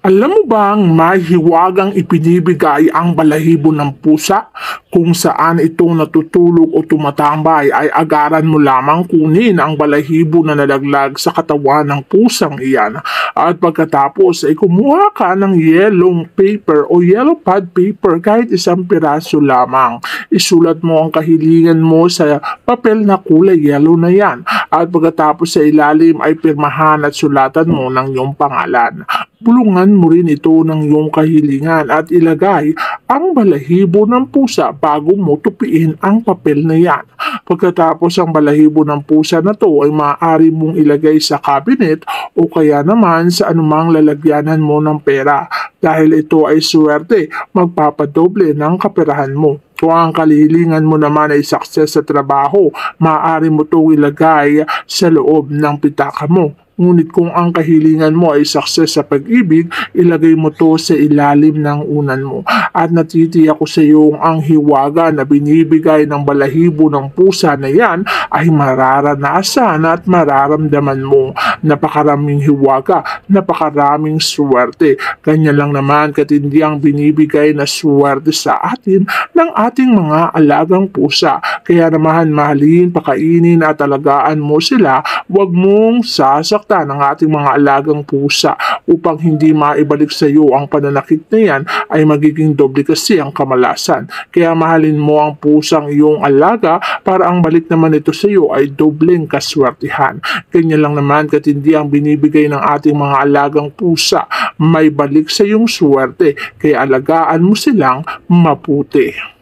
Alam mo bang may hiwagang ipinibigay ang balahibo ng pusa? Kung saan ito natutulog o tumatambay ay agaran mo lamang kunin ang balahibo na nalaglag sa katawan ng pusang iyan. At pagkatapos ay kumuha ka ng yellow paper o yellow pad paper kahit isang piraso lamang. Isulat mo ang kahilingan mo sa papel na kulay yellow na yan. At pagkatapos sa ilalim ay pirmahan at sulatan mo ng iyong pangalan. Bulungan mo rin ito ng iyong kahilingan at ilagay ang balahibo ng pusa bago mo tupiin ang papel na yan. Pagkatapos ang balahibo ng pusa na to ay maaari mong ilagay sa cabinet o kaya naman sa anumang lalagyanan mo ng pera dahil ito ay swerte magpapadoble ng kaperahan mo. Kung ang kahilingan mo naman ay success sa trabaho, maaari mo itong ilagay sa loob ng pitaka mo. Ngunit kung ang kahilingan mo ay success sa pag-ibig, ilagay mo to sa ilalim ng unan mo. At natitiyak ko sa iyo ang hiwaga na binibigay ng balahibo ng pusa na yan ay mararanasan at mararamdaman mo. Napakaraming hiwaga, napakaraming swerte. Ganyan lang naman katindi ang binibigay na swerte sa atin ng ating mga alagang pusa. Kaya naman mahalin, pakainin at alagaan mo sila, huwag mong sasaktan ng ating mga alagang pusa upang hindi maibalik sa iyo ang pananakit na yan ay magiging doble kasi ang kamalasan. Kaya mahalin mo ang pusang iyong alaga para ang balik naman ito sa iyo ay dobleng kaswertihan. Ganyan lang naman katindi ang binibigay ng ating mga alagang pusa. May balik sa iyong swerte kaya alagaan mo silang maputi.